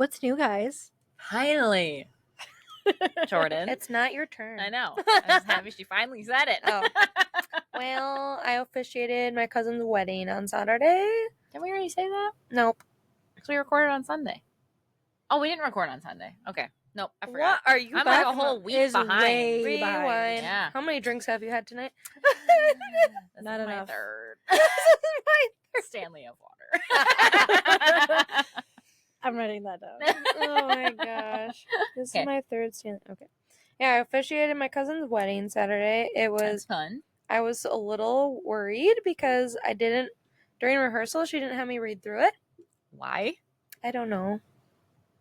What's new, guys? Finally, Jordan. It's not your turn. I know. I'm just happy she finally said it. Oh. Well, I officiated my cousin's wedding on Saturday. Did we already say that? Nope. Because we recorded on Sunday. Oh, we didn't record on Sunday. Okay. Nope, I forgot. What are you I'm talking like a whole about? week Is behind. way Rewind. behind. Yeah. How many drinks have you had tonight? This Not is my enough. third. Stanley of water. I'm writing that down. Oh my gosh. This Okay. is my third stand. Okay. Yeah, I officiated my cousin's wedding Saturday. It That's was fun. I was a little worried because during rehearsal she didn't have me read through it. Why? I don't know.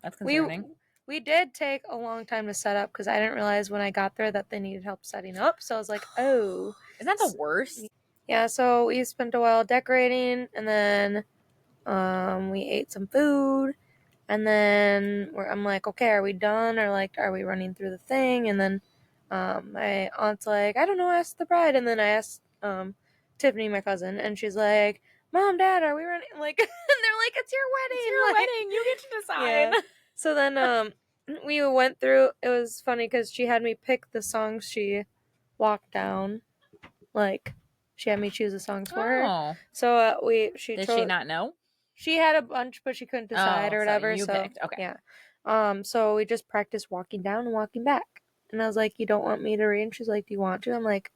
That's concerning. We did take a long time to set up because I didn't realize when I got there that they needed help setting up. So I was like, oh. Isn't that the worst? Yeah, so we spent a while decorating, and then we ate some food, and then I'm like, okay, are we done? Or like, are we running through the thing? And then my aunt's like, I don't know, ask the bride. And then I asked Tiffany, my cousin, and she's like, Mom, Dad, are we running? Like, and they're like, it's your wedding. It's your wedding. You get to decide. Yeah. So then we went through. It was funny because she had me pick the songs she walked down. Like, she had me choose the songs for her. Oh. So Did she not know? She had a bunch, but she couldn't decide or whatever. So you picked. Okay. Yeah. So we just practiced walking down and walking back. And I was like, you don't want me to read? And she's like, do you want to? I'm like,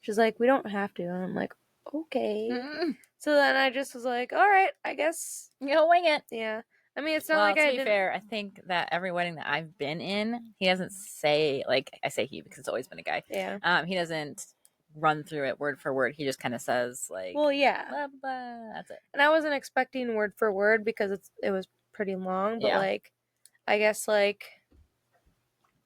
she's like, we don't have to. And I'm like, okay. Mm. So then I just was like, all right, I guess. You'll wing it. Yeah. I mean, it's not like to be fair, I think that every wedding that I've been in, he doesn't say, like, I say he because it's always been a guy. Yeah. He doesn't run through it word for word. He just kind of says, like, well, yeah. blah, blah. That's it. And I wasn't expecting word for word because it was pretty long. But, Yeah. like, I guess, like,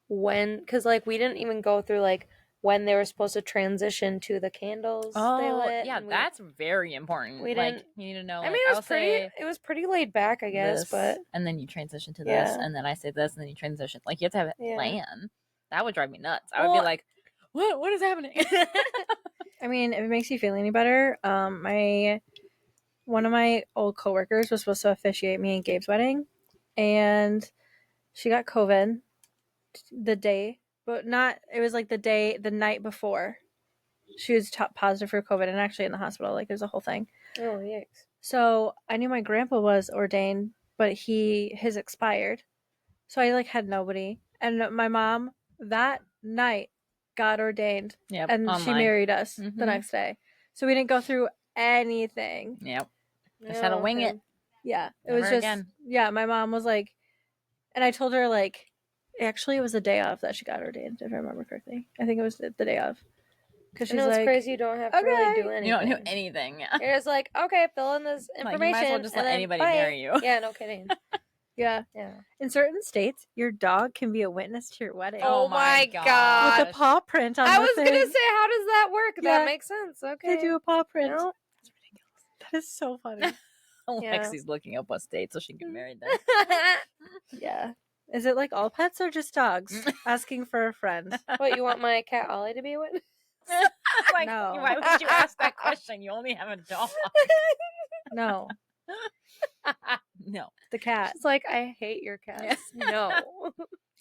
because, like, we didn't even go through, like, when they were supposed to transition to the candles they lit. Yeah, that's very important. We like, didn't. you need to know. I Like, mean, it was pretty laid back, I guess. This, but and then you transition to Yeah. this, and then I say this, and then you transition. Like, you have to have a Yeah. plan. That would drive me nuts. I would be like, what is happening? I mean, if it makes you feel any better, one of my old coworkers was supposed to officiate me and Gabe's wedding, and she got COVID the day, but not. It was like the night before. She was positive for COVID and actually in the hospital. Like, there's a whole thing. oh, yikes. So I knew my grandpa was ordained, but his expired. So I like had nobody. And my mom that night got ordained. Yep, and online. she married us Mhm. the next day. So we didn't go through anything. Yep. Just had to wing it. Yeah. It Never was just again. yeah, my mom was like, and I told her, like, actually it was the day of that she got ordained, if I remember correctly. I think it was the day of. Because she's it's like, crazy. You don't have to really do anything. You don't do anything. Yeah. You're just like, okay, fill in this Like, information. you might as well just and let then anybody bye. marry you. Yeah, no kidding. yeah. Yeah. In certain states, your dog can be a witness to your wedding. Oh my god. With a paw print on I the was thing. gonna say, how does that work? Yeah. That makes sense. Okay. They do a paw print. No. That's ridiculous. That is so funny. Lexi's looking up what state so she can get married there. Yeah. Is it like all pets or just dogs? Asking for a friend. What, you want my cat Ollie to be a witness? Like, No. why would you ask that question? You only have a dog. No. No. The cat. It's like, I hate your cats. No.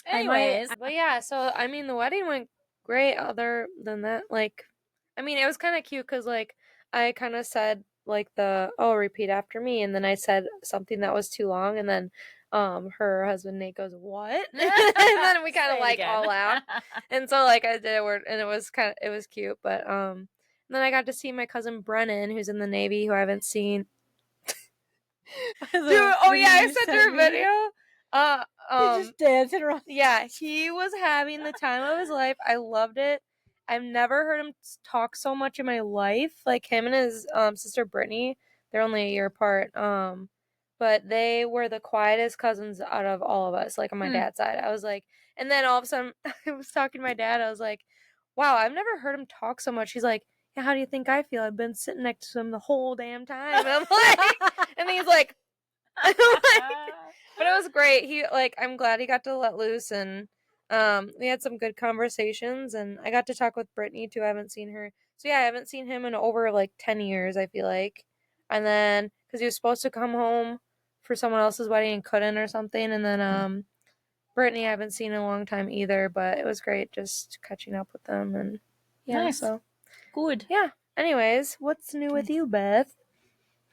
Anyways. But yeah, so, I mean, the wedding went great other than that. Like, I mean, it was kind of cute because, like, I kind of said, like, repeat after me. And then I said something that was too long. And then her husband, Nate, goes, what? And then we kind of, like, all laughed. And so, like, I did a word, and it was cute. But and then I got to see my cousin Brennan, who's in the Navy, who I haven't seen. Dude, oh yeah, I sent her a video. He's just dancing around. Yeah, he was having the time of his life. I loved it. I've never heard him talk so much in my life. Like, him and his sister Brittany, they're only a year apart. But they were the quietest cousins out of all of us, like on my dad's side. I was like, and then all of a sudden I was talking to my dad. I was like, wow, I've never heard him talk so much. He's like, yeah, how do you think I feel? I've been sitting next to him the whole damn time. And I'm like, and he's like, but it was great. I'm glad he got to let loose, and we had some good conversations, and I got to talk with Brittany too. I haven't seen her. So yeah, I haven't seen him in over like 10 years, I feel like. And then, because he was supposed to come home for someone else's wedding and couldn't or something. And then Brittany I haven't seen in a long time either, but it was great just catching up with them. And yeah, Nice. so Good. yeah. Anyways, what's new with you, Beth?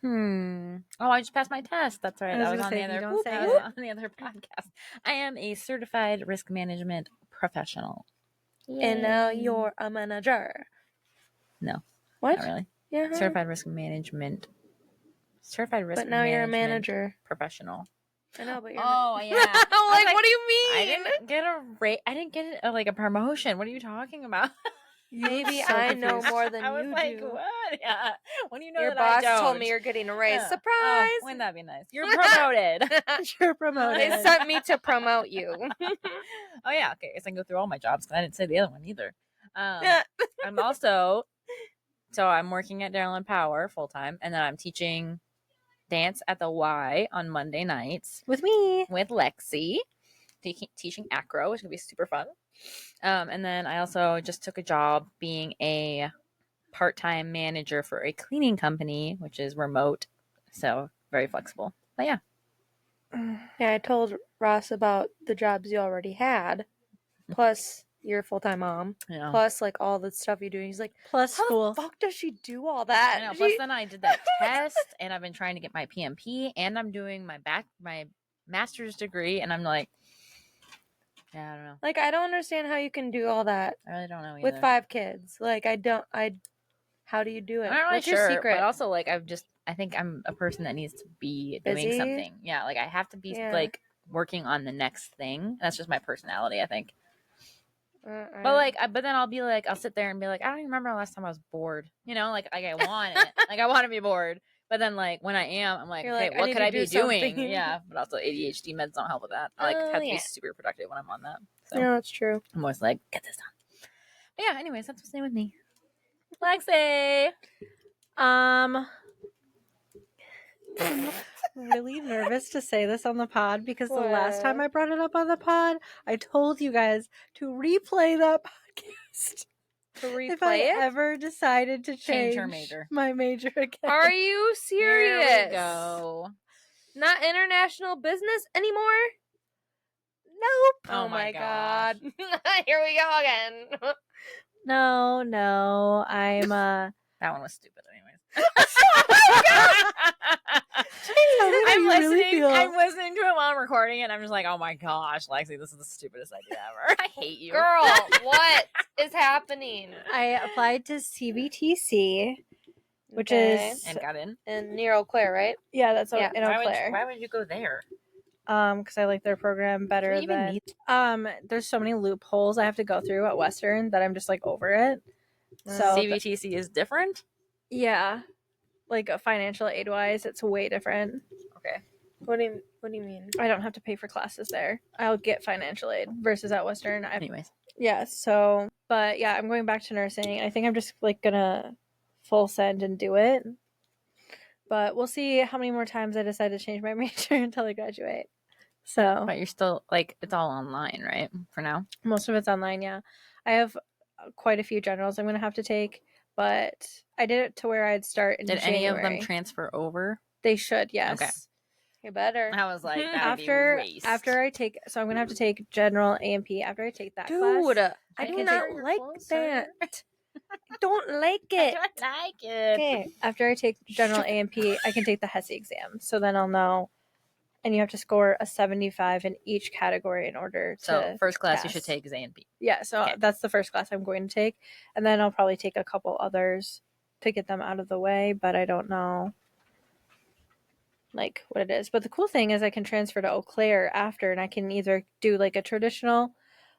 Oh, I just passed my test. That's right. I was I was gonna on say, the if you other. don't say I was it. on the other podcast. I am a certified risk management professional. And now you're a manager. No, What? not really. Yeah. Certified risk management. Certified risk. But now you're a management manager. Professional. I know, but you're. Oh yeah. I'm like, what do you mean? I didn't get a rate. I didn't get like a promotion. What are you talking about? Maybe so I know confused. more than I was you like, do. what? Yeah. When do you know Your that I boss don't? told me you're getting a raise. Yeah. Surprise! Oh, wouldn't that be nice? You're promoted. You're promoted. They sent me to promote you. Oh yeah. Okay. I guess I can go through all my jobs. I didn't say the other one either. I'm also I'm working at Daryl and Power full time, and then I'm teaching dance at the Y on Monday nights with me. with Lexi, teaching acro, which is gonna be super fun. And then I also just took a job being a part-time manager for a cleaning company, which is remote, so very flexible. But yeah. Yeah, I told Ross about the jobs you already had, plus you're a full-time mom, Yeah. plus like all the stuff you do. And he's like, Plus how school. the fuck does she do all that? I know. Plus, then I did that test, and I've been trying to get my PMP, and I'm doing my master's degree, and I'm like, yeah, I don't know. Like, I don't understand how you can do all that I really don't know either. with 5 kids. Like, how do you do it? I'm not really What's sure, your secret? but also like I think I'm a person that needs to be doing Busy? something. Yeah, like I have to be like working on the next thing. That's just my personality, I think. But then I'll be like, I'll sit there and be like, I don't even remember the last time I was bored. You know, like I want it, like I want to be bored. But then like when I am, I'm like, okay, what could I be doing? Yeah, but also ADHD meds don't help with that. I like have to be super productive when I'm on that. So yeah, that's true. I'm always like, get this done. But yeah, anyways, that's what's new with me. Lexi. I'm really nervous to say this on the pod because the last time I brought it up on the pod, I told you guys to replay that podcast. To replay if I it? ever decided to change her major. my major again. Are you serious? Here we go. Not international business anymore? Nope. Oh my god. Here we go again. No. I'm That one was stupid anyways. I'm listening to it while I'm recording it, and I'm just like, oh my gosh, Lexi, this is the stupidest idea ever. I hate you. Girl, what is happening? I applied to CBTC, which is and got in. And near Eau Claire, right? Yeah, that's in Eau Why Claire. would you go there? Because I like their program better than there's so many loopholes I have to go through at Western that I'm just like over it. So CBTC is different? Yeah. Like financial aid wise, it's way different. Okay. What do you mean? I don't have to pay for classes there. I'll get financial aid versus at Western. Anyways. Yeah, so but yeah, I'm going back to nursing. I think I'm just like gonna full send and do it. But we'll see how many more times I decide to change my major until I graduate. So But you're still like it's all online, right? For now? Most of it's online, yeah. I have quite a few generals I'm gonna have to take, but I did it to where I'd start in January. Any of them transfer over? They should, yes. Okay. You better. I was like, after I take, so I'm gonna have to take general A&P. After I take that class, I do not like that. I don't like it. I don't like it. Okay. After I take general A&P, I can take the HESI exam. So then I'll know. And you have to score a 75 in each category in order to. So first class pass. you should take is A&P. Yeah, so that's the first class I'm going to take, and then I'll probably take a couple others to get them out of the way. But I don't know, like what it is. But the cool thing is I can transfer to Eau Claire after, and I can either do like a traditional,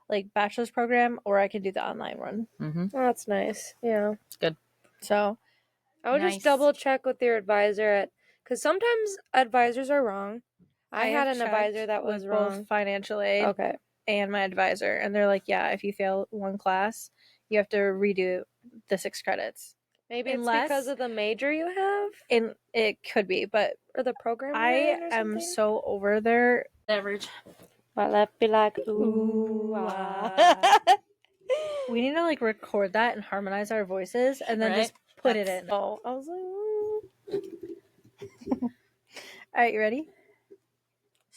like bachelor's program, or I can do the online one. Mm-hmm. Oh, that's nice. Yeah, good. So I would just double check with your advisor because sometimes advisors are wrong. I had an advisor that was wrong. Both financial aid, and my advisor, and they're like, yeah, if you fail one class, you have to redo the 6 credits. Maybe it's because of the major you have? And it could be, but or the program I am so over their average. My left be like, ooh, ah. We need to like record that and harmonize our voices and then just put it in. Oh, I was like, all right, you ready?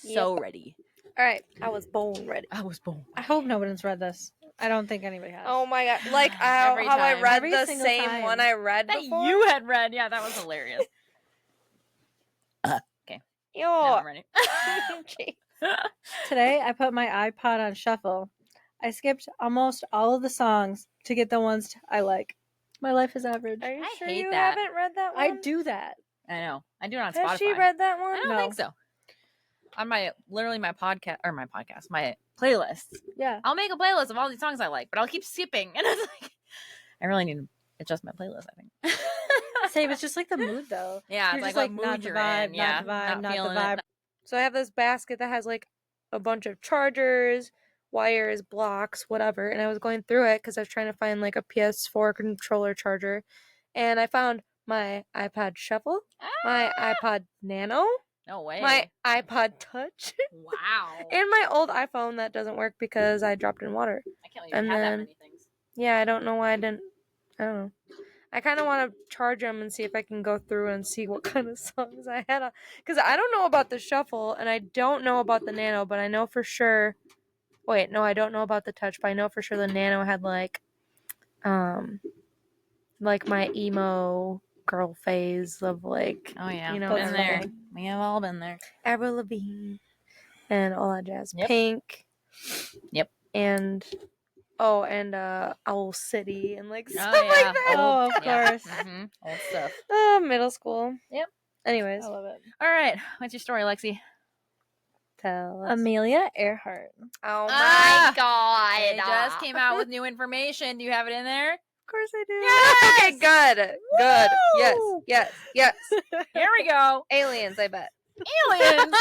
So ready. All right, I was born ready. I was born. I hope no one's read this. I don't think anybody has. Oh my god! Like how Every I time. read Every the single same time. one I read That before. you had read. Yeah, that was hilarious. Okay. Now I'm ready. Today, I put my iPod on shuffle. I skipped almost all of the songs to get the ones I like. My life is average. Are you I sure hate you that. haven't read that one? I do that. I know. I do it on Spotify. Has she read that one? I don't think so. On my podcast, my playlist. Yeah. I'll make a playlist of all these songs I like, but I'll keep skipping. And it's like, I really need to adjust my playlist, I think. Same. It's just like the mood, though. Yeah, You're it's just like, like, what not mood the you're vibe, in. Yeah, not the vibe, not the feeling vibe. it. So I have this basket that has like a bunch of chargers, wires, blocks, whatever. And I was going through it because I was trying to find like a PS4 controller charger. And I found my iPod Shuffle, my iPod Nano, No way. my iPod Touch, Wow. and my old iPhone that doesn't work because I dropped in water. I can't believe you had that many things. Yeah, I don't know why I didn't. I don't know. I kind of want to charge them and see if I can go through and see what kind of songs I had. Because I don't know about the Shuffle and I don't know about the Nano, but I know for sure. Wait, no, I don't know about the Touch, but I know for sure the Nano had like my emo girl phase of like, Oh yeah, you know, been there. everything. We have all been there. Avril Lavigne and all that jazz. Yep. Pink. Yep. And Owl City and like stuff yeah. like that. Oh, of course. Mm-hmm. Old stuff. Middle school. Yep. Anyways, I love it. All right, what's your story, Lexi? tell us. Amelia Earhart. Oh my Ah! god. They just came out with new information. Do you have it in there? Of course I do. Yes! Okay, good. Good. Yes. Woo! Yes. Yes. Here we go. Aliens, I bet. Aliens.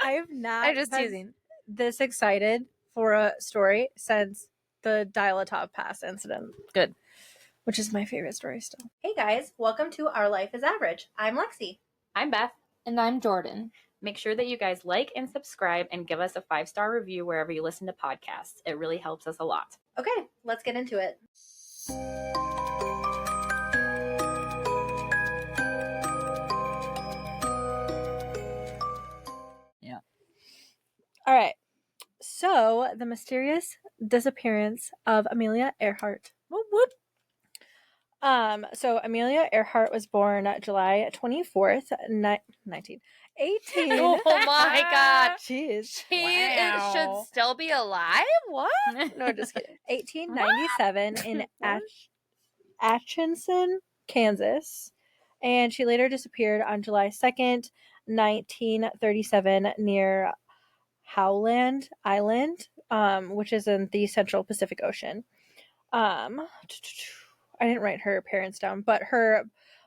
I've not I'm just been teasing. this excited for a story since the Dial-A-Top Pass incident. Good. Which is my favorite story still. Hey guys, welcome to Our Life is Average. I'm Lexi. I'm Beth. And I'm Jordan. Make sure that you guys like and subscribe and give us a 5-star review wherever you listen to podcasts. It really helps us a lot. Okay, let's get into it. Yeah. All right. So, the mysterious disappearance of Amelia Earhart. Whoop, whoop. So Amelia Earhart was born July 24th, 18. Oh my god. Jeez. Wow. should still be alive? What? No, just kidding. 1897 in Atchison, Kansas. And she later disappeared on July 2nd, 1937 near Howland Island, which is in the Central Pacific Ocean. I didn't write her parents down, but her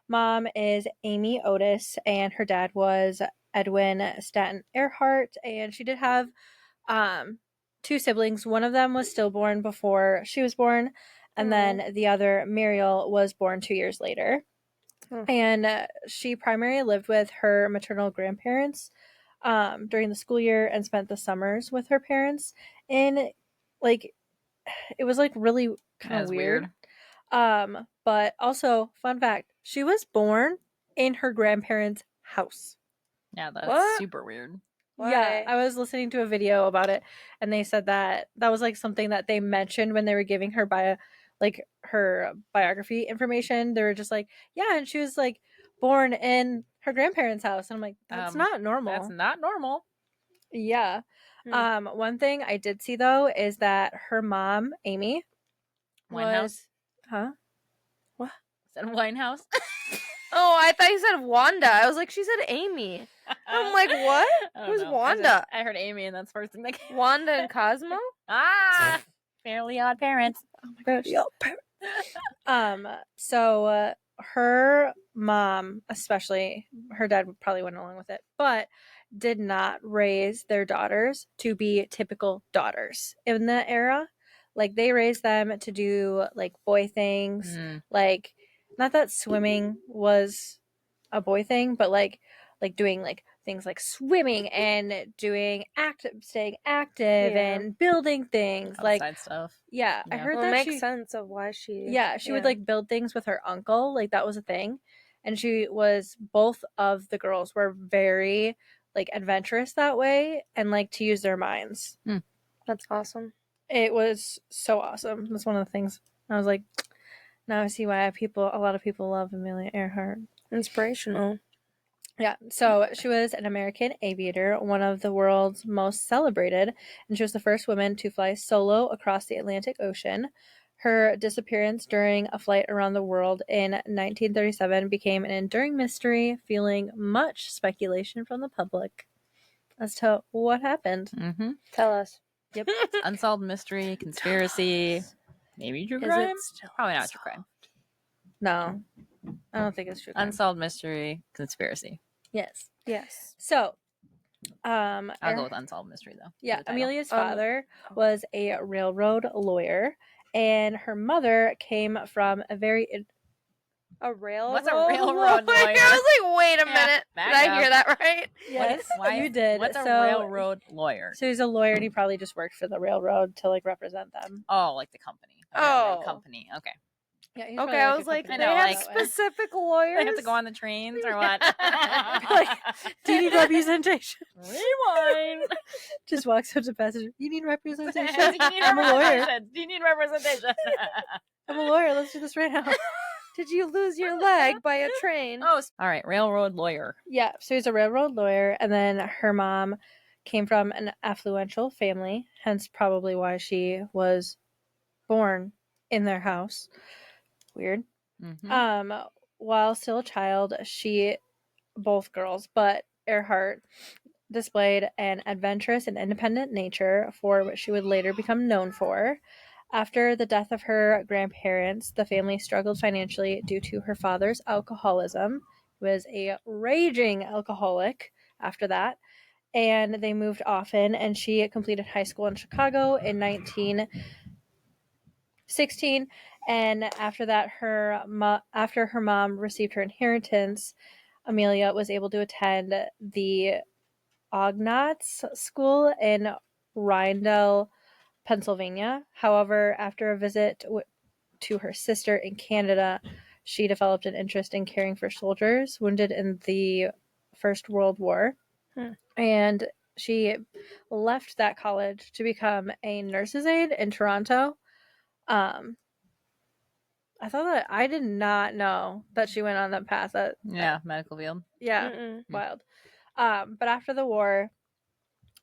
mom is Amy Otis, and her dad was Edwin Stanton Earhart, and she did have two siblings. One of them was stillborn before she was born, and then the other, Muriel, was born 2 years later. And she primarily lived with her maternal grandparents during the school year and spent the summers with her parents. And like, it was like really kind of weird. But also, fun fact, she was born in her grandparents' house. Yeah, that's What? super weird. Why? Yeah, I was listening to a video about it, and they said that was like something that they mentioned when they were giving her her biography information. They were just like, yeah, and she was like born in her grandparents' house. And I'm like, that's not normal. That's not normal. Yeah. One thing I did see though is that her mom, Amy, Winehouse. What? Is that Winehouse? Oh, I thought you said Wanda. I was like, she said Amy. I'm like, what? I don't Who's know. Wanda? I heard Amy, and that's the first thing that came. Wanda and Cosmo? Fairly Odd Parents. Oh my gosh. So her mom, especially, her dad probably went along with it, but did not raise their daughters to be typical daughters in that era. Like, they raised them to do like boy things. Like, not that swimming was a boy thing, but like doing like things like swimming and doing staying active and building things. Outside like stuff. Yeah, I Yeah. heard Well, it that makes sense of why she... Yeah, she would like build things with her uncle. Like, that was a thing. And both of the girls were very like adventurous that way and like to use their minds. That's awesome. It was so awesome. That's one of the things I was like, now I see why a lot of people love Amelia Earhart. Inspirational. Yeah, so she was an American aviator, one of the world's most celebrated, and she was the first woman to fly solo across the Atlantic Ocean. Her disappearance during a flight around the world in 1937 became an enduring mystery, fueling much speculation from the public as to what happened. Mm-hmm. Tell us. Yep. Unsolved mystery, conspiracy, maybe true crime. Probably not true crime. No, I don't think it's true crime. Unsolved mystery, conspiracy. Yes. Yes. So, I'll go with unsolved mystery though. Yeah, for the title. Amelia's father was a railroad lawyer, and her mother came from a very A railroad. What's a railroad lawyer? I was like, wait a minute. back Did I hear up. that right? yes, Why- you did. What's a So- railroad lawyer? So he's a lawyer, and he probably just worked for the railroad to like represent them. Oh, like the company. A Oh. railroad company. Okay. Yeah. He's Okay, probably, I a was like, they company know, have lawyer that way. specific lawyers. They have to go on the trains or what? Like, do you need representation? Rewind. Just walks up to passenger. You need representation. Do you need I'm a lawyer. representation? Do you need representation? I'm a lawyer. Let's do this right now. Did you lose your leg by a train? Oh, all right. Railroad lawyer. Yeah, so he's a railroad lawyer, and then her mom came from an affluential family, hence probably why she was born in their house. Weird. Mm-hmm. While still a child, both girls, but Earhart displayed an adventurous and independent nature for what she would later become known for. After the death of her grandparents, the family struggled financially due to her father's alcoholism. He was a raging alcoholic after that, and they moved often, and she completed high school in Chicago in 1916, and after that, after her mom received her inheritance, Amelia was able to attend the Ognats School in Rindell, Pennsylvania. However, after a visit to her sister in Canada, she developed an interest in caring for soldiers wounded in the First World War. And she left that college to become a nurse's aide in Toronto. I did not know that she went on that path. Medical field. Yeah, Mm-mm. wild. But after the war,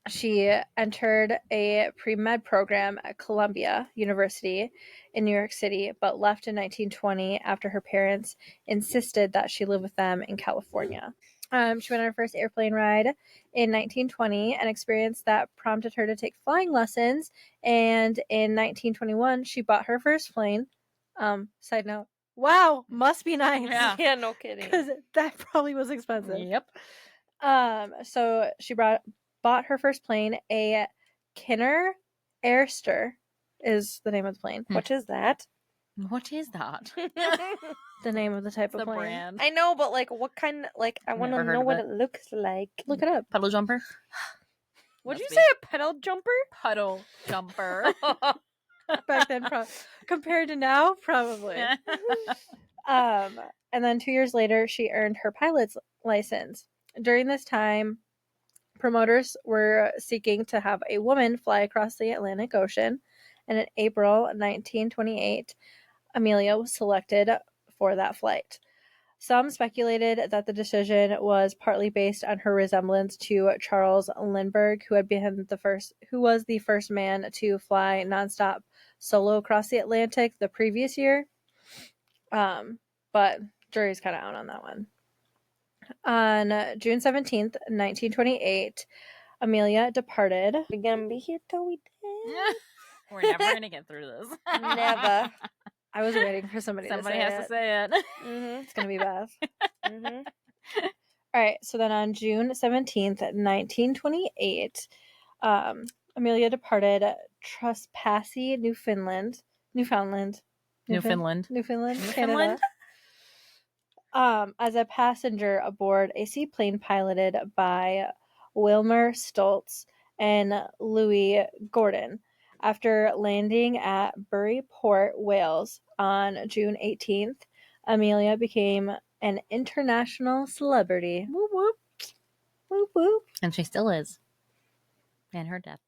she entered a pre-med program at Columbia University in New York City, but left in 1920 after her parents insisted that she live with them in California. She went on her first airplane ride in 1920, an experience that prompted her to take flying lessons, and in 1921, she bought her first plane. Side note, wow, must be nice. Yeah. Yeah, no kidding. Because that probably was expensive. Yep. So she bought her first plane, a Kinner Airster is the name of the plane. What is that? What is that? The name of the type The of plane. brand. I know, but like, what kind? Like, I want to Never heard know of what it. it looks like. Look it up. Puddle jumper. Would you Must say be. a pedal jumper? Puddle jumper? Back then, compared to now, probably. And then 2 years later, she earned her pilot's license. During this time, promoters were seeking to have a woman fly across the Atlantic Ocean, and in April 1928, Amelia was selected for that flight. Some speculated that the decision was partly based on her resemblance to Charles Lindbergh, who was the first man to fly nonstop solo across the Atlantic the previous year. But jury's kind of out on that one. On June 17th, 1928, Amelia departed. We're gonna be here till we die. We're never going to get through this. Never. I was waiting for somebody has to to say it. Mm-hmm. It's going to be Beth. Mm-hmm. All right, so then on June 17th, 1928, Amelia departed Trespassi, Newfoundland, Canada, as a passenger aboard a seaplane piloted by Wilmer Stultz and Louis Gordon. After landing at Bury Port, Wales on June 18th, Amelia became an international celebrity. Whoop whoop. Whoop whoop. And she still is. And her death.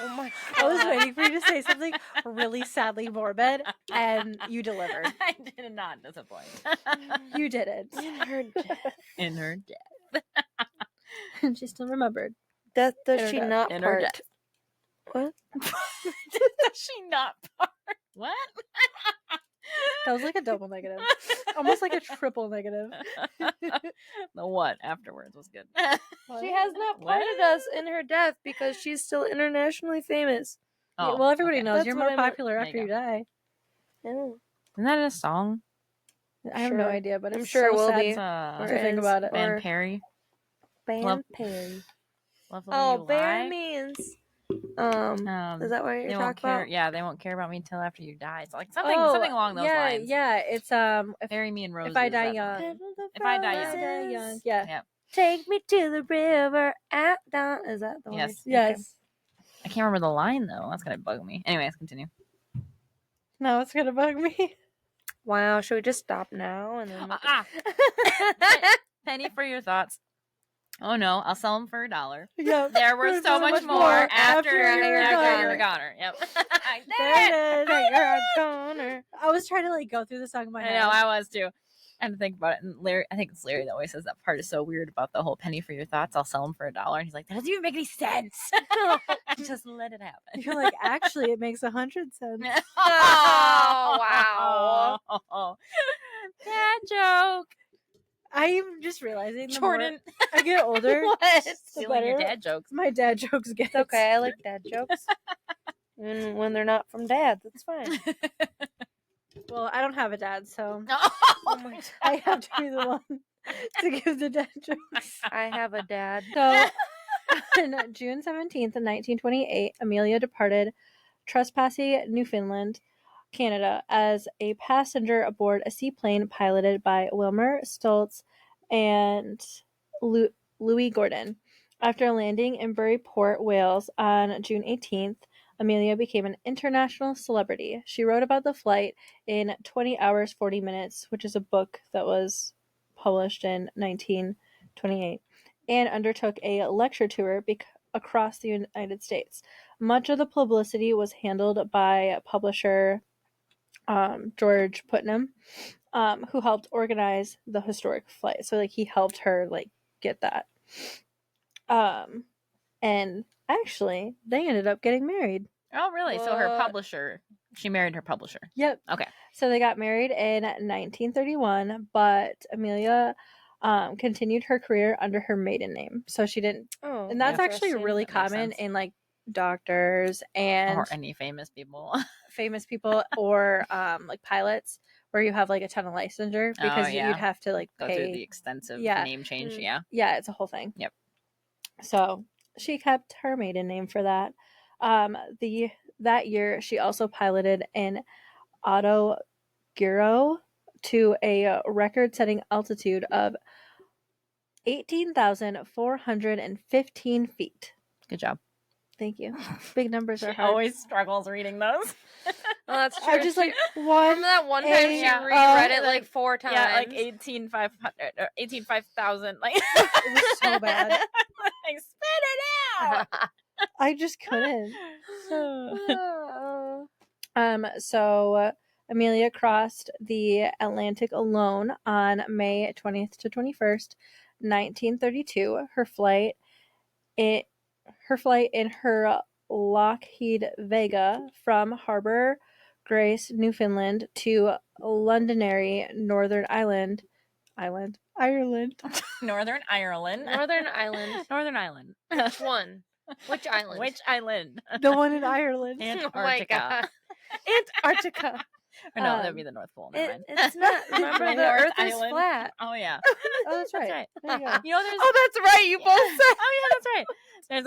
Oh my I was god. waiting for you to say something really sadly morbid, and you delivered. I did not disappoint. You didn't. In her death. In her death. And she still remembered. Death does In her she death. not In her part? death. What? Does she not part? What? That was like a double negative. Almost like a triple negative. The what afterwards was good. She has not parted us in her death because she's still internationally famous. Yeah, well, everybody okay. knows That's you're what more I meant. popular There after you you die. Yeah. Isn't that in a song? I have no Sure. idea, but I'm it's sure it so will sad be. It's to think is, about it. Van or- Perry. Ban Love- Perry. Love the way Oh, you bear lie. means. Is that what They you're won't talking care. about? Yeah, they won't care about me until after you die. It's like something along those yeah, lines. Yeah, it's Bury me in roses. if I die that's- young. If I die If I die Roses. young. Yeah. Yep. Take me to the river at dawn. Is that the one? Yes. Yes. I can't remember the line though. That's gonna bug me. Anyways, continue. No, it's gonna bug me. Wow. Should we just stop now and then? Penny for your thoughts. Oh no, I'll sell them for $1. Yeah. They're worth so much more after you're a goner. Yep. I did it. You're a goner. I was trying to like go through the song in my I head. know, I was too. I had to think about it. And Larry, I think it's Larry that always says that part is so weird about the whole penny for your thoughts. I'll sell them for $1. And he's like, that doesn't even make any sense. Just let it happen. You're like, actually, it makes 100 cents. Oh, wow. Bad joke. I'm just realizing the Jordan. more I get older, What? the Stealing your better dad jokes. my dad jokes get. It's okay. I like dad jokes. And when they're not from dad, that's fine. Well, I don't have a dad, so Oh my god. I have to be the one to give the dad jokes. I have a dad. So, on June 17th, 1928, Amelia departed Trespassy, Newfoundland, Canada, as a passenger aboard a seaplane piloted by Wilmer Stoltz and Louis Gordon. After landing in Bury Port, Wales on June 18th, Amelia became an international celebrity. She wrote about the flight in 20 Hours, 40 Minutes, which is a book that was published in 1928, and undertook a lecture tour across the United States. Much of the publicity was handled by publisher George Putnam, who helped organize the historic flight. So, like, he helped her, like, get that. And actually, they ended up getting married. Oh, really? So her What? publisher, she married her publisher. Yep. Okay. So they got married in 1931, but Amelia continued her career under her maiden name. So she didn't, Oh, and that's actually interesting. really That makes common sense. in like doctors and Or any famous people. famous people or like pilots where you have like a ton of licensure because yeah. you'd have to like Go pay. through the extensive Yeah. name change. Mm. Yeah. Yeah, it's a whole thing. Yep. So she kept her maiden name for that. That year, she also piloted an autogyro to a record-setting altitude of 18,415 feet. Good job. Thank you. Big numbers are She hard. always struggles reading those. Oh, that's true. I'm just like Remember one. that one time she Yeah. reread it like 4 times? Yeah, like 18,500 or 18,500. Like It was so bad. like spit it out. I just couldn't. Oh. So Amelia crossed the Atlantic alone on May 20th to 21st, 1932. Her flight in her Lockheed Vega from Harbour Grace, Newfoundland to Londonderry, Northern Ireland. Northern Ireland. Northern Ireland. Northern Ireland. Which one? Which island? Which island? The one in Ireland. Oh my Antarctica. god. Antarctica. Or no, that'd be the North Pole. Never mind. It's not. Remember, the North Earth is Island. flat. Oh yeah. Oh, that's right. right. There you go. You know, there's Oh, that's right. You both said. Oh yeah, that's right. There's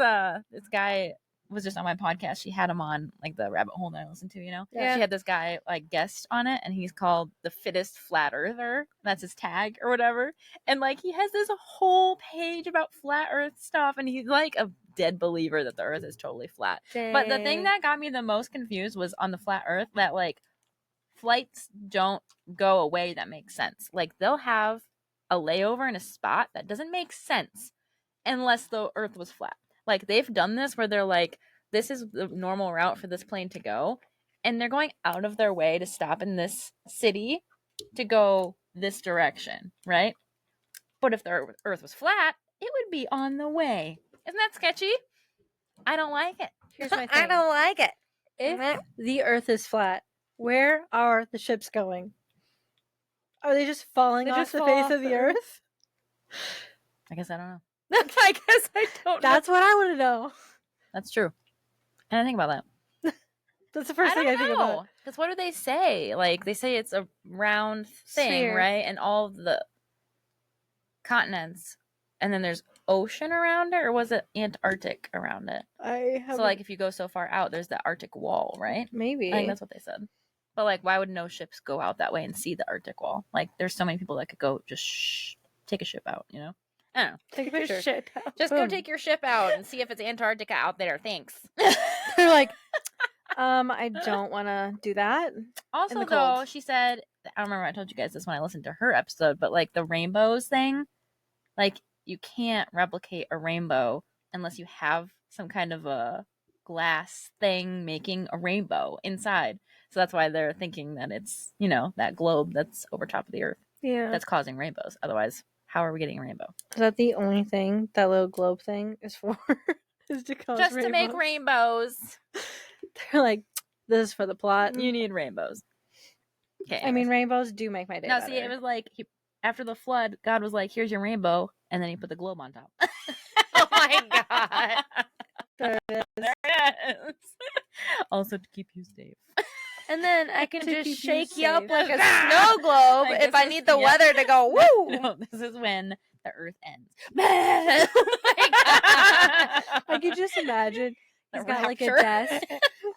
this guy was just on my podcast. She had him on like the rabbit hole that I listened to, you know? Yeah. She had this guy like guest on it and he's called the fittest flat earther. That's his tag or whatever. And like he has this whole page about flat earth stuff and he's like a dead believer that the earth is totally flat. But the thing that got me the most confused was on the flat earth that like flights don't go away that makes sense. Like they'll have a layover in a spot that doesn't make sense. unless the Earth was flat. Like, they've done this where they're like, this is the normal route for this plane to go, and they're going out of their way to stop in this city to go this direction, right? But if the Earth was flat, it would be on the way. Isn't that sketchy? I don't like it. Here's my thing. I don't like it. If the Earth is flat, where are the ships going? Are they just falling off the face of the Earth? I guess I don't know. I guess I don't know. That's what I want to know. That's true. And I think about that. That's the first thing I think about. Because what do they say? Like, they say it's a round thing, Sphere. right? And all of the continents, and then there's ocean around it, or was it Antarctic around it? So, like, if you go so far out, there's the Arctic wall, right? Maybe. I think that's what they said. But, like, why would no ships go out that way and see the Arctic wall? Like, there's so many people that could go just take a ship out, you know? I don't know. Take a picture. Just go take your ship out and see if it's Antarctica out there. Thanks. They're like, I don't want to do that. Also, though, she said, I don't remember, I told you guys this when I listened to her episode, but, like, the rainbows thing, like, you can't replicate a rainbow unless you have some kind of a glass thing making a rainbow inside. So that's why they're thinking that it's, you know, that globe that's over top of the Earth that's causing rainbows. Otherwise, how are we getting a rainbow? Is that the only thing that little globe thing is for? Is to cause just rainbows? To make rainbows. They're like, this is for the plot. You need rainbows. Okay. I mean, rainbows do make my day better. See, it was like, after the flood, God was like, here's your rainbow, and then he put the globe on top. Oh my god. There it is. There it is. Also to keep you safe. And then I can To just keep you shake you up safe. like a snow globe Like, if I this need is- the yeah. weather to go woo. No, this is when the Earth ends. Oh my god. I could just imagine The he's got like a rapture. desk,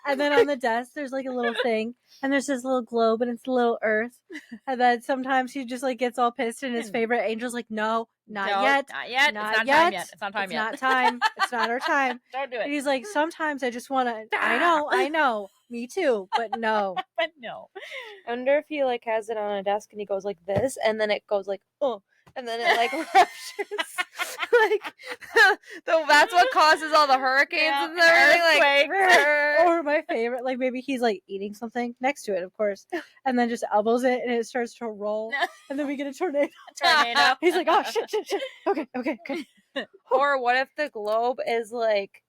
and then on the desk there's like a little thing, and there's this little globe, and it's a little Earth, and then sometimes he just like gets all pissed, and his favorite angel's like, "No, not No, yet, Not yet. not It's not yet. time yet. It's not time it's yet. not time, it's not our time." Don't do And it. he's like, "Sometimes I just want to. I know, me too, but no." But no. I wonder if he like has it on a desk and he goes like this, and then it goes like and then it like ruptures. Like that's what causes all the hurricanes Yeah, and everything. Like Or my favorite, like maybe he's like eating something next to it, of course, and then just elbows it, and it starts to roll, and then we get a tornado. Tornado. He's like, "Oh shit. Okay. or what if the globe is like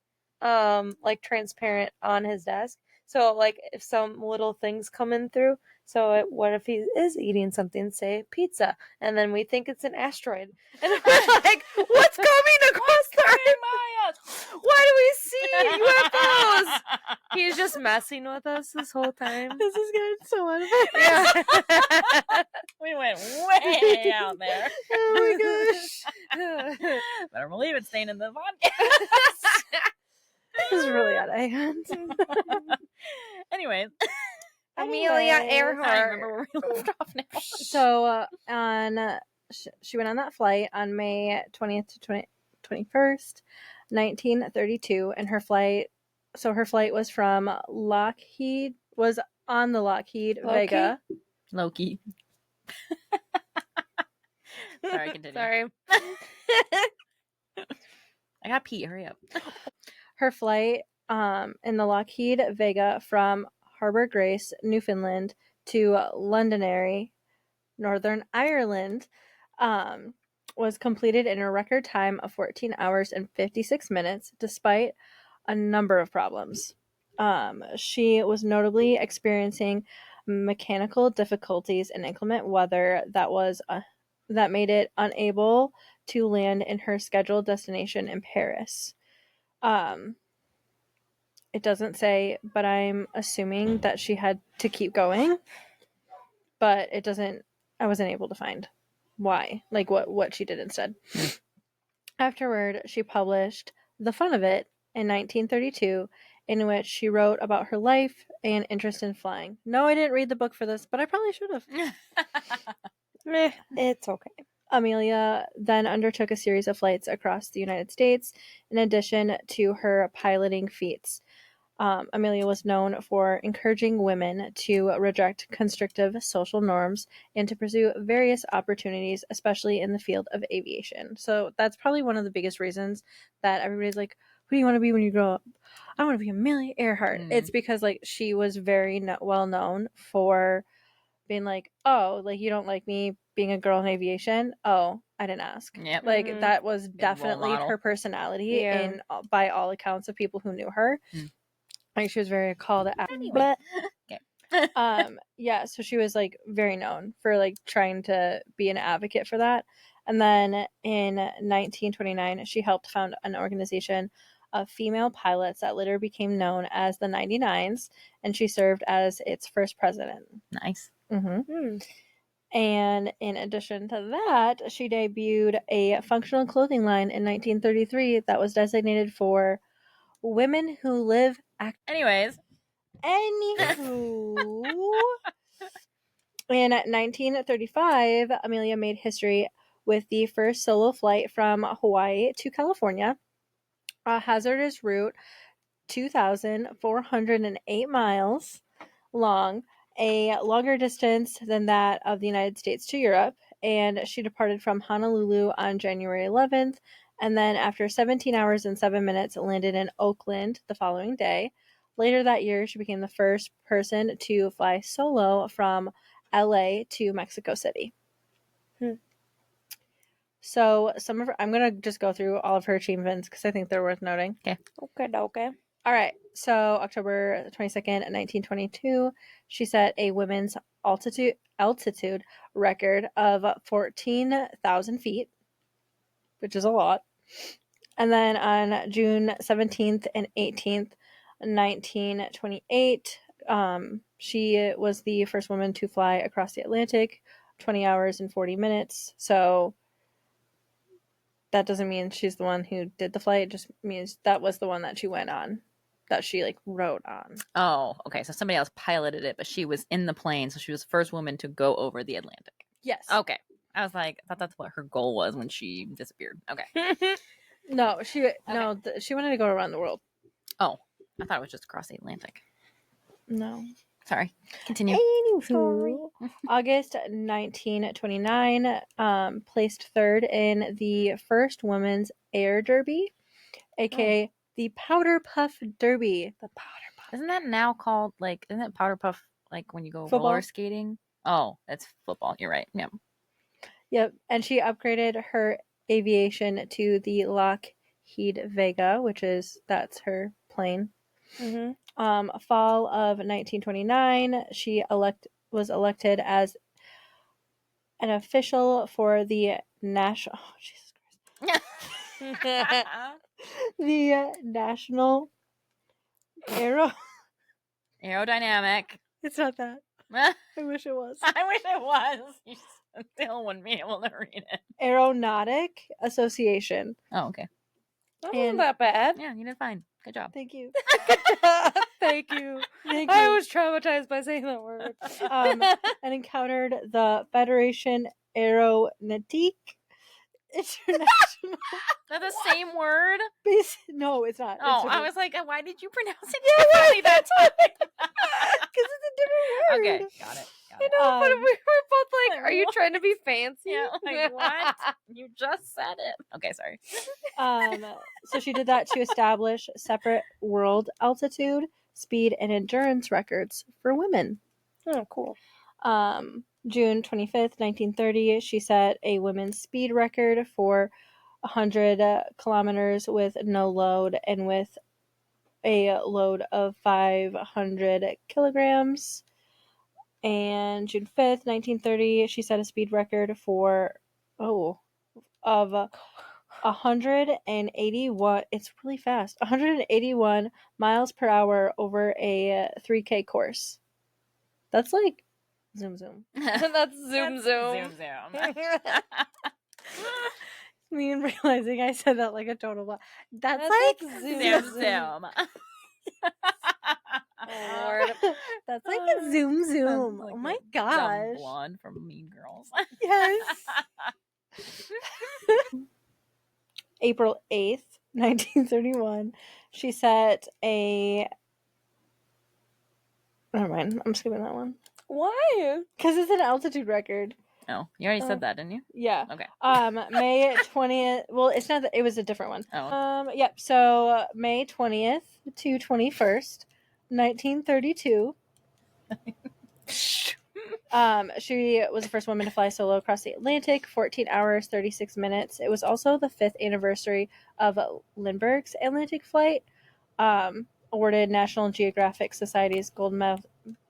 transparent on his desk? So like if some little things come in through, what if he is eating something, say pizza, and then we think it's an asteroid, and we're like, what's coming across the Earth? Why do we see UFOs? He's just messing with us this whole time. This is getting so unfair." Yeah. We went way out there. Oh my gosh. Better believe it's staying in the podcast. This is really out of hand. Anyways. Amelia I Earhart. remember where we left off now. So she went on that flight on May 20th to 21st, 1932, and her flight was from on the Lockheed Vega. Loki. Sorry, continue. Sorry. I got pee. Hurry up. Her flight in the Lockheed Vega from Harbour Grace, Newfoundland to Londonderry, Northern Ireland, was completed in a record time of 14 hours and 56 minutes, despite a number of problems. She was notably experiencing mechanical difficulties and inclement weather that made it unable to land in her scheduled destination in Paris. It doesn't say, but I'm assuming that she had to keep going. But it doesn't. I wasn't able to find why, like what she did instead. Afterward, she published The Fun of It in 1932, in which she wrote about her life and interest in flying. No, I didn't read the book for this, but I probably should have. Meh, It's okay. Amelia then undertook a series of flights across the United States, in addition to her piloting feats. Amelia was known for encouraging women to reject constrictive social norms and to pursue various opportunities, especially in the field of aviation. So that's probably one of the biggest reasons that everybody's like, who do you want to be when you grow up? I want to be Amelia Earhart. It's because like she was very well known for being like, oh, like you don't like me being a girl in aviation? Oh, I didn't ask. Yep. Like that was Good definitely role model. her personality in by all accounts of people who knew her. Like she was very called to act. Anyway. Okay. Yeah, so she was like very known for like trying to be an advocate for that. And then in 1929, she helped found an organization of female pilots that later became known as the 99s, and she served as its first president. Nice. Mm-hmm. And in addition to that, she debuted a functional clothing line in 1933 that was designated for women who live Anyways. Anywho, in 1935, Amelia made history with the first solo flight from Hawaii to California, a hazardous route 2,408 miles long, a longer distance than that of the United States to Europe, and she departed from Honolulu on January 11th, and then after 17 hours and 7 minutes landed in Oakland the following day. Later that year, she became the first person to fly solo from LA to Mexico City. So I'm going to just go through all of her achievements because I think they're worth noting. Okay. All right. So October 22nd, 1922, she set a women's altitude record of 14,000 feet, which is a lot. And then on June 17th and 18th, 1928, she was the first woman to fly across the Atlantic, 20 hours and 40 minutes. So that doesn't mean she's the one who did the flight. It just means that was the one that she went on, that she like rode on. Oh, okay. So somebody else piloted it, but she was in the plane, so she was the first woman to go over the Atlantic. Yes. Okay. I was like, I thought that's what her goal was when she disappeared. Okay. No, she wanted to go around the world. Oh, I thought it was just across the Atlantic. No. Sorry. Continue. Anywho, August 1929, placed third in the first women's air derby, aka the Powder Puff Derby. The Powder Puff. Isn't that now called isn't it Powder Puff like when you go football? Roller skating? Oh, that's football. You're right. Yeah. Yep. And she upgraded her aviation to the Lockheed Vega, that's her plane. Mm-hmm. Fall of 1929, she was elected as an official for the national. Oh, Jesus Christ! The National Aerodynamic. It's not that. I wish it was. I wish it was. You still wouldn't be able to read it. Aeronautic Association. Oh, okay. That wasn't that bad. Yeah, you did fine. Good job. Thank you. Thank you. Thank you. I was traumatized by saying that word. And encountered the Federation Aeronautique International. That's the same word? No, it's not. Oh, it's I was like, why did you pronounce it differently that time? Because it's a different word. Okay, got it. You know, but we were both like, are you trying to be fancy? Yeah, like, what? You just said it. Okay, sorry. So she did that to establish separate world altitude, speed, and endurance records for women. Oh, cool. June 25th, 1930, she set a women's speed record for 100 kilometers with no load and with a load of 500 kilograms. And June 5th, 1930, she set a speed record of 181. It's really fast. 181 miles per hour over a 3K course. That's like zoom. That's zoom. Me and realizing I said that like a total lot. That's like zoom. Lord. That's like a zoom. Like oh my dumb gosh. blonde from Mean Girls. Yes. April 8th, 1931, she set a Never mind. I'm skipping that one. Why? Because it's an altitude record. Oh, you already said that, didn't you? Yeah. Okay. May 20th. Well, it's not that. It was a different one. Oh. Yep. So May 20th to 21st, 1932. She was the first woman to fly solo across the Atlantic, 14 hours, 36 minutes. It was also the 5th anniversary of Lindbergh's Atlantic flight. Awarded National Geographic Society's gold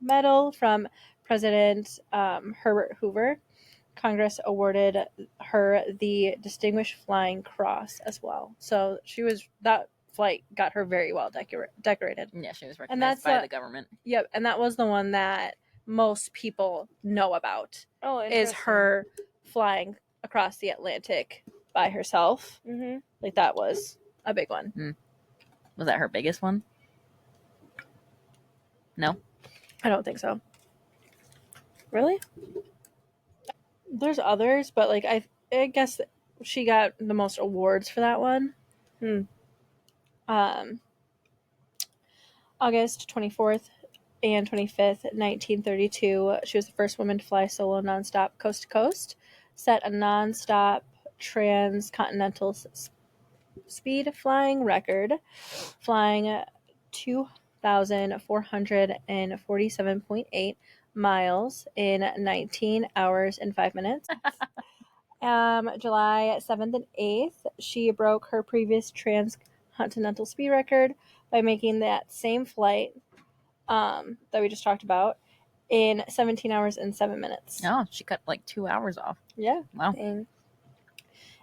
medal from President Herbert Hoover. Congress awarded her the Distinguished Flying Cross as well. So that flight got her very well decorated. Yeah, she was recognized by the government. Yep, and that was the one that most people know about. Oh, is her flying across the Atlantic by herself. Mm-hmm. Like, that was a big one. Was that her biggest one? No? I don't think so. Really? There's others, but like I guess she got the most awards for that one. August 24th and 25th, 1932, she was the first woman to fly solo nonstop coast to coast, set a nonstop transcontinental speed flying record, flying 2,447.8 miles in 19 hours and 5 minutes. July 7th and 8th, she broke her previous transcontinental speed record by making that same flight that we just talked about in 17 hours and 7 minutes. Oh, she cut like 2 hours off. Yeah. Wow.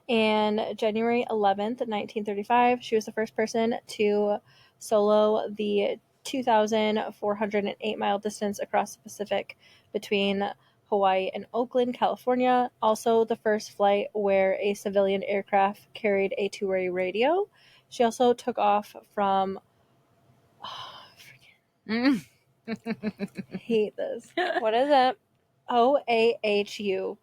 And January 11th, 1935, she was the first person to solo the 2,408-mile distance across the Pacific between Hawaii and Oakland, California. Also the first flight where a civilian aircraft carried a two-way radio. She also took off from... I hate this. What is it? Oahu.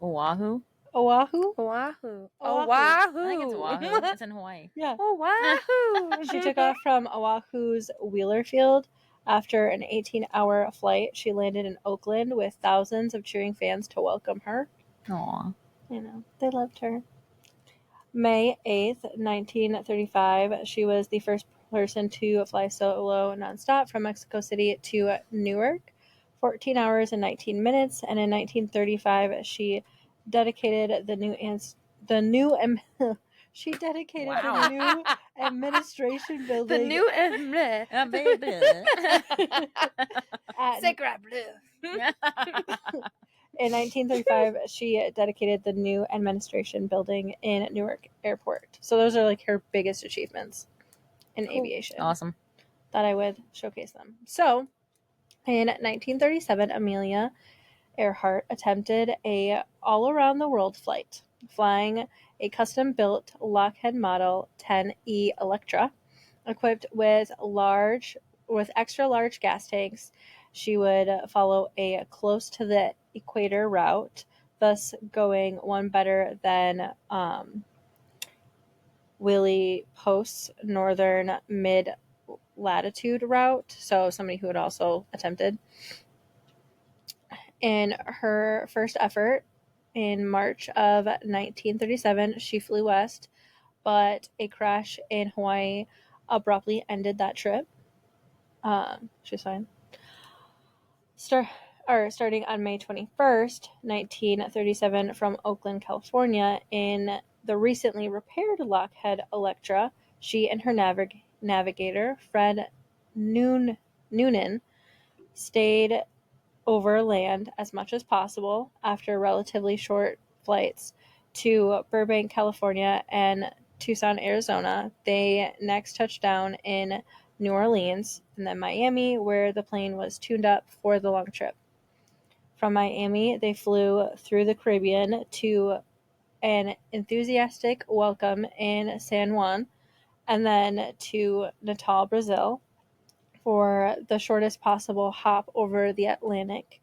Oahu? Oahu? Oahu. Oahu. I think it's Oahu. It's in Hawaii. Yeah. Oahu. She took off from Oahu's Wheeler Field. After an 18-hour flight, she landed in Oakland with thousands of cheering fans to welcome her. Aw. I know. They loved her. May 8th, 1935, she was the first person to fly solo nonstop from Mexico City to Newark, 14 hours and 19 minutes. And in 1935, she dedicated the new administration building. The new In 1935, she dedicated the new administration building in Newark Airport. So those are like her biggest achievements in aviation. Awesome. Thought I would showcase them. So, in 1937, Amelia Earhart attempted a all-around-the-world flight, flying a custom-built Lockheed Model 10E Electra, equipped with extra large gas tanks. She would follow a close to the equator route, thus going one better than Willie Post's northern mid-latitude route. So somebody who had also attempted. In her first effort, in March of 1937, she flew west, but a crash in Hawaii abruptly ended that trip. She's fine. Starting on May 21st, 1937, from Oakland, California, in the recently repaired Lockheed Electra, she and her navigator, Fred Noonan, stayed over land as much as possible after relatively short flights to Burbank, California, and Tucson, Arizona. They next touched down in New Orleans and then Miami, where the plane was tuned up for the long trip. From Miami, they flew through the Caribbean to an enthusiastic welcome in San Juan, and then to Natal, Brazil, for the shortest possible hop over the Atlantic,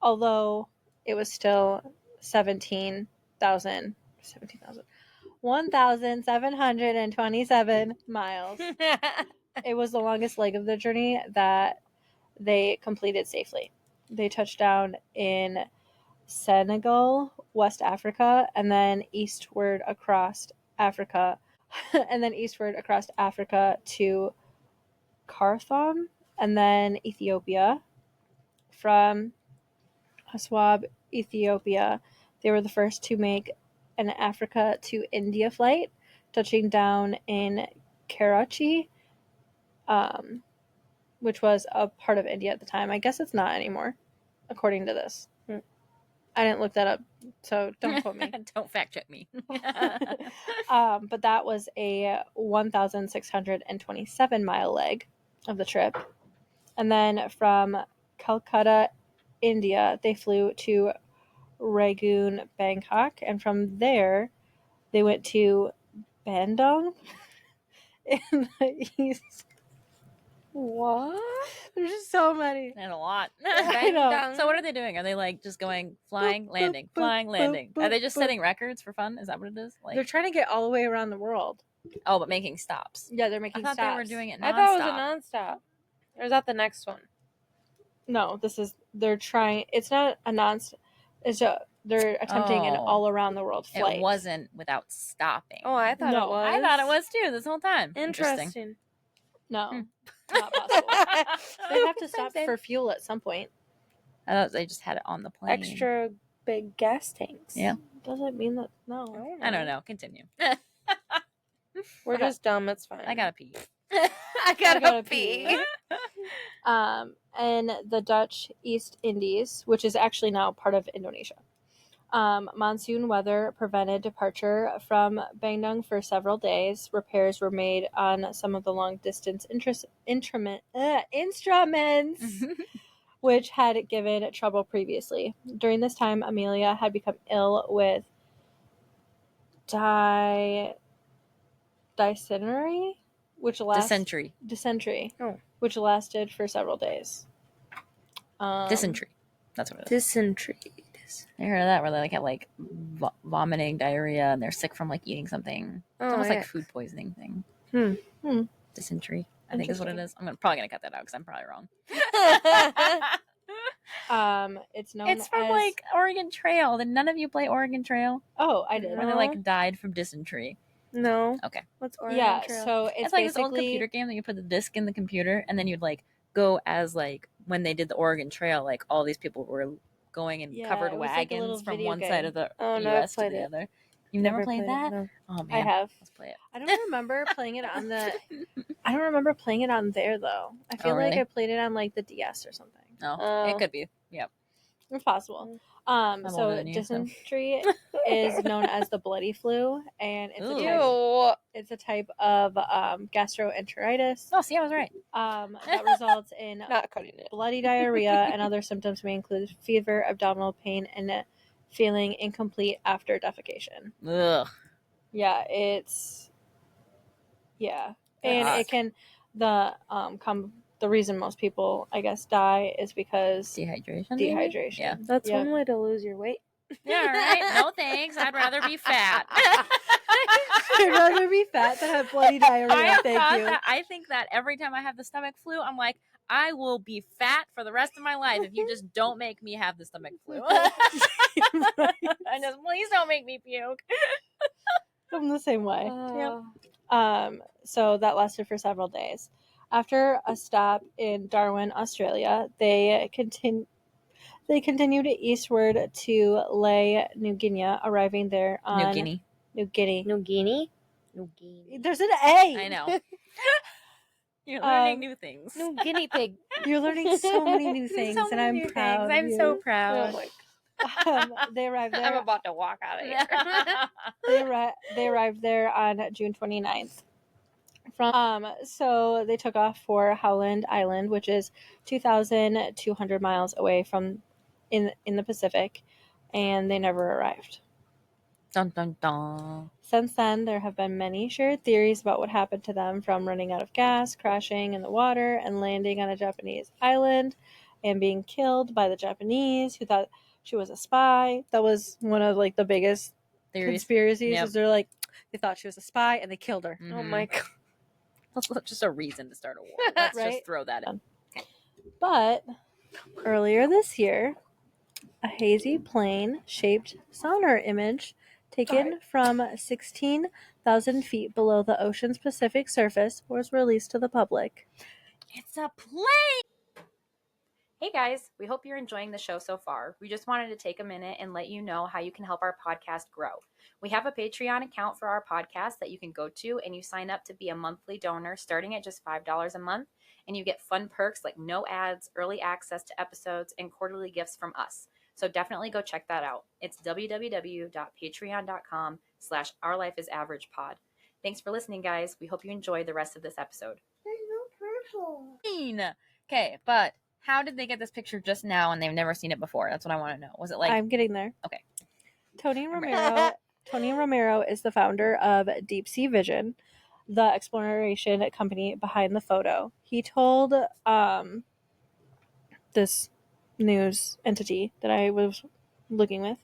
although it was still 1,727 miles. It was the longest leg of the journey that they completed safely. They touched down in Senegal, West Africa, and then eastward across Africa, to Khartoum, and then Ethiopia. From Aswab, Ethiopia, they were the first to make an Africa to India flight, touching down in Karachi, which was a part of India at the time. I guess it's not anymore, according to this. I didn't look that up, so don't quote me. Don't fact check me. But that was a 1,627 mile leg of the trip. And then from Calcutta, India, they flew to Rangoon, Bangkok, and from there they went to Bandung in the east. What? There's just so many. And a lot. I know. So what are they doing? Are they like just going flying, landing, flying, landing? Are they just setting records for fun? Is that what it is? Like, They're trying to get all the way around the world. oh, but making stops. Yeah, they're making I thought stops. they were doing it nonstop. I thought it was a nonstop. Or is that the next one? No, they're trying. It's not a nonstop. They're attempting an all around the world flight. It wasn't without stopping. Oh, I thought it was. I thought it was too this whole time. Interesting. No, not possible. They have to stop for fuel at some point. I thought they just had it on the plane. Extra big gas tanks. Yeah. Doesn't mean that. No. I don't know. Continue. We're just dumb. It's fine. I gotta pee. I gotta pee. And the Dutch East Indies, which is actually now part of Indonesia. Monsoon weather prevented departure from Bandung for several days. Repairs were made on some of the long-distance instruments, which had given trouble previously. During this time, Amelia had become ill with dysentery, dysentery, which lasted for several days. Dysentery. That's what it is. Dysentery. I heard of that where they like have like vomiting, diarrhea, and they're sick from like eating something. It's almost like food poisoning thing. Dysentery, I think is what it is. I'm probably gonna cut that out because I'm probably wrong. It's known. It's from like Oregon Trail. Did none of you play Oregon Trail? Oh, I did. Where they like died from dysentery. No. Okay. What's Oregon Trail? So it's like this old computer game that you put the disc in the computer, and then you'd like go as like when they did the Oregon Trail, like all these people were going in covered wagons like from one side of the U.S. to the other. You've never played that? No. Oh man, I have. Let's play it. I don't remember playing it on the. I don't remember playing it on there though. I feel like I played it on like the DS or something. No, it could be. Yep, it's possible. So dysentery is known as the bloody flu, and it's a type of gastroenteritis. Oh, see, I was right. That results in not cutting it. Bloody diarrhea, and other symptoms may include fever, abdominal pain, and feeling incomplete after defecation. Ugh. Yeah, and it can the reason most people, I guess, die is because dehydration. Yeah, that's one way to lose your weight. Yeah, right. No thanks. I'd rather be fat. I'd rather be fat than have bloody diarrhea. I think that every time I have the stomach flu, I'm like, I will be fat for the rest of my life if you just don't make me have the stomach flu. Right. I just please don't make me puke. I'm the same way. So that lasted for several days. After a stop in Darwin, Australia, they continued eastward to Lae, New Guinea, arriving there on New Guinea. There's an A. I know. You're learning new things. New guinea pig. You're learning so many new things, and I'm proud. I'm so proud. They arrived there. I'm about to walk out of here. They arrived there on June 29th. So they took off for Howland Island, which is 2,200 miles away from in the Pacific, and they never arrived. Dun, dun, dun. Since then, there have been many shared theories about what happened to them, from running out of gas, crashing in the water, and landing on a Japanese island, and being killed by the Japanese, who thought she was a spy. That was one of like the biggest conspiracies. Yep. Is they thought she was a spy and they killed her. Mm-hmm. Oh my god! That's just a reason to start a war. Let's just throw that in. But earlier this year, a hazy plane-shaped sonar image taken from 16,000 feet below the ocean's Pacific surface was released to the public. It's a plane! Hey guys, we hope you're enjoying the show so far. We just wanted to take a minute and let you know how you can help our podcast grow. We have a Patreon account for our podcast that you can go to, and you sign up to be a monthly donor starting at just $5 a month, and you get fun perks like no ads, early access to episodes, and quarterly gifts from us. So definitely go check that out. It's www.patreon.com/ourlifeisaveragepod. Thanks for listening, guys. We hope you enjoy the rest of this episode. Okay, but how did they get this picture just now and they've never seen it before? That's what I want to know. Was it like... I'm getting there. Okay. Tony Romero is the founder of Deep Sea Vision, the exploration company behind the photo. He told this news entity that I was looking with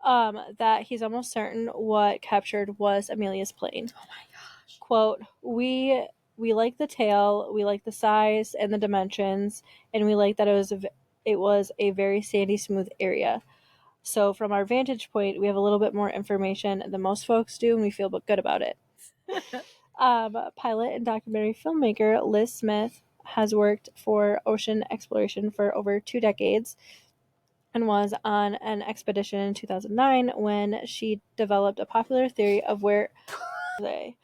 that he's almost certain what captured was Amelia's plane. Oh my gosh. Quote, we like the tail, we like the size and the dimensions, and we like that it was a very sandy, smooth area. So from our vantage point, we have a little bit more information than most folks do, and we feel good about it. Pilot and documentary filmmaker Liz Smith has worked for ocean exploration for over 2 decades and was on an expedition in 2009 when she developed a popular theory of where Amelia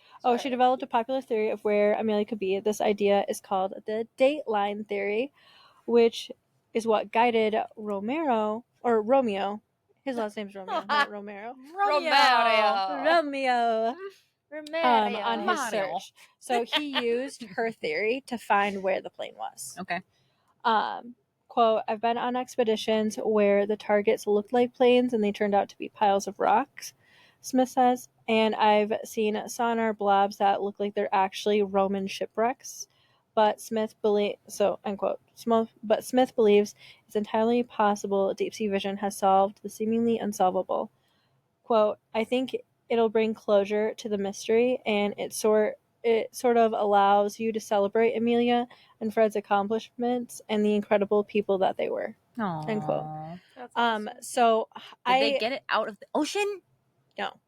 could be. This idea is called the dateline theory, which is what guided Romeo. His last name's Romeo, not Romero. Romeo. On his search. So he used her theory to find where the plane was. Okay. Quote, I've been on expeditions where the targets looked like planes and they turned out to be piles of rocks, Smith says, and I've seen sonar blobs that look like they're actually Roman shipwrecks. But Smith believes it's entirely possible Deep Sea Vision has solved the seemingly unsolvable. Quote, I think it'll bring closure to the mystery, and it sort of allows you to celebrate Amelia and Fred's accomplishments and the incredible people that they were. Aww. End quote. That's awesome. So Did they get it out of the ocean? No.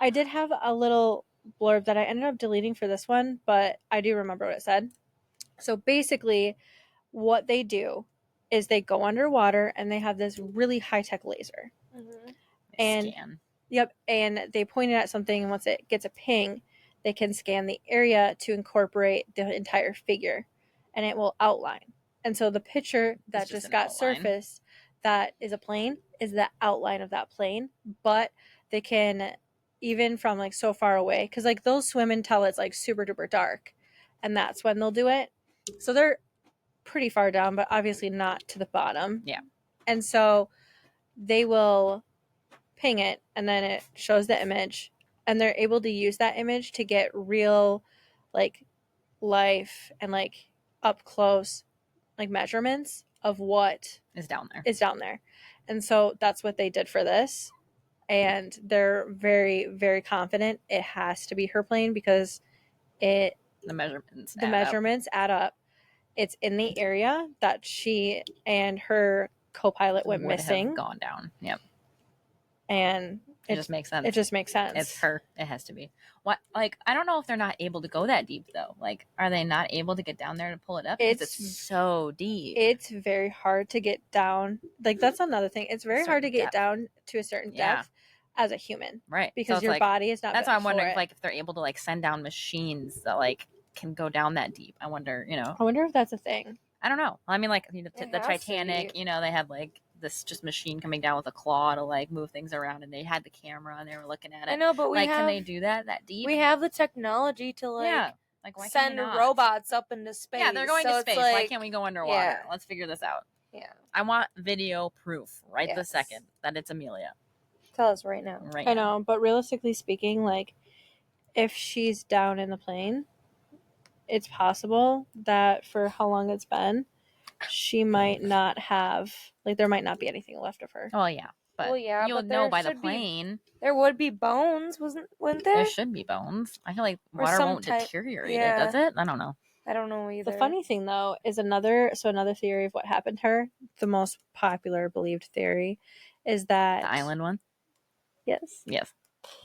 I did have a little blurb that I ended up deleting for this one, but I do remember what it said. So basically, what they do is they go underwater and they have this really high-tech laser. Mm-hmm. And scan. Yep, and they point it at something, and once it gets a ping, they can scan the area to incorporate the entire figure, and it will outline. And so the picture that just got surfaced that is a plane is the outline of that plane, but they can, even from like so far away, because like they'll swim until it's like super duper dark, and that's when they'll do it. So they're pretty far down, but obviously not to the bottom. Yeah. And so they will ping it, and then it shows the image, and they're able to use that image to get real like life and like up close like measurements of what is down there. And so that's what they did for this, and they're very, very confident it has to be her plane because the measurements add up. It's in the area that she and her co-pilot went missing. Gone down. Yep. And it just makes sense. It just makes sense. It's her. It has to be. What? Like, I don't know if they're not able to go that deep though. Like, are they not able to get down there to pull it up? It's so deep. It's very hard to get down. Like, that's another thing. It's very hard to get down to a certain depth as a human, right? Because your body is not. That's why I'm wondering, if they're able to like send down machines that like can go down that deep. I wonder if that's a thing. I don't know. I mean, like the Titanic. They had like this just machine coming down with a claw to like move things around, and they had the camera and they were looking at it. I know, but can they do that deep? We have the technology to why send robots up into space. Yeah, they're going to space. Like, why can't we go underwater? Yeah. Let's figure this out. Yeah, I want video proof this second that it's Amelia. Tell us right now. I know, but realistically speaking, like if she's down in the plane, it's possible that for how long it's been, she might not have, like, there might not be anything left of her. Well, yeah. But you'll know by the plane. There would be bones, wouldn't there? There should be bones. I feel like water won't deteriorate it, does it? I don't know. I don't know either. The funny thing, though, is another theory of what happened to her, the most popular believed theory, is that... The island one? Yes. Yes.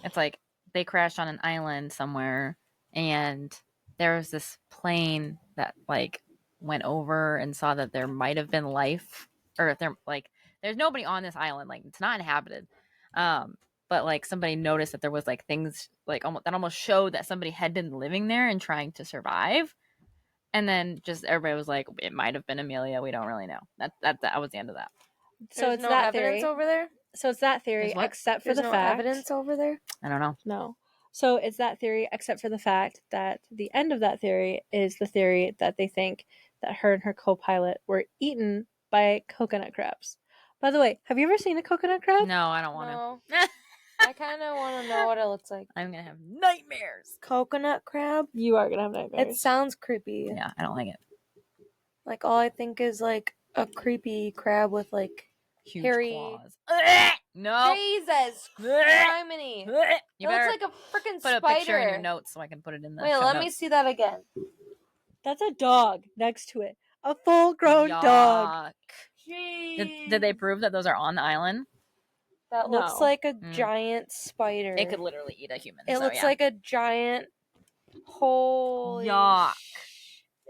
It's like they crashed on an island somewhere, and there was this plane that, like, went over and saw that there might have been life, or if there, like, there's nobody on this island. Like, it's not inhabited. But, like, somebody noticed that there was, like, things, like, almost showed that somebody had been living there and trying to survive. And then just everybody was like, it might have been Amelia. We don't really know. That was the end of that. So There's it's no that evidence theory. over there? So it's that theory, There's what? except for There's the no fact... evidence over there? I don't know. No. So it's that theory, except for the fact that the end of that theory is the theory that they think that her and her co-pilot were eaten by coconut crabs. By the way, have you ever seen a coconut crab? No, I don't want No. to. I kind of want to know what it looks like. I'm going to have nightmares. Coconut crab? You are gonna have nightmares. It sounds creepy. Yeah, I don't like it. Like, all I think is, like, a creepy crab with, like, Huge hairy... claws. No. Jesus criminy. You It better looks like a freaking put spider. a picture in your notes so I can put it in the Wait, show let me notes. see that again. That's a dog next to it. A full-grown dog. Yuck. Did they prove that those are on the island? That No. looks like a giant spider. It could literally eat a human. It so, looks yeah. like a giant... Holy... Yuck.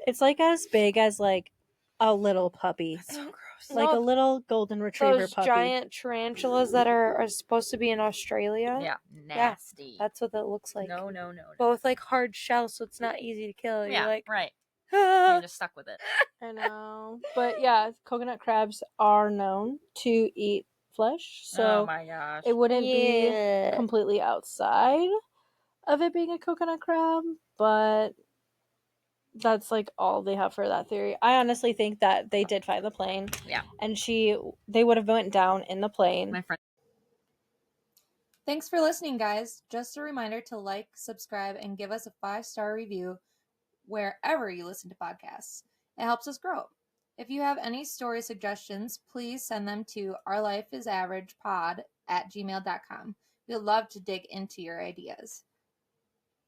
It's like as big as like a little puppy. That's so gross. Like No, a little golden retriever those puppy. giant tarantulas that are supposed to be in Australia. Yeah, nasty. That's what that looks like. No. Both like hard shells, so it's not easy to kill. Yeah, You're like, right. ah. You're just stuck with it. I know. But yeah, coconut crabs are known to eat flesh. So oh my gosh. it wouldn't be Yeah. completely outside of it being a coconut crab, but that's like all they have for that theory. I honestly think that they did find the plane. Yeah. And they would have went down in the plane. My friend. Thanks for listening, guys. Just a reminder to like, subscribe, and give us a 5-star review wherever you listen to podcasts. It helps us grow. If you have any story suggestions, please send them to ourlifeisaveragepod@gmail.com. We'd love to dig into your ideas.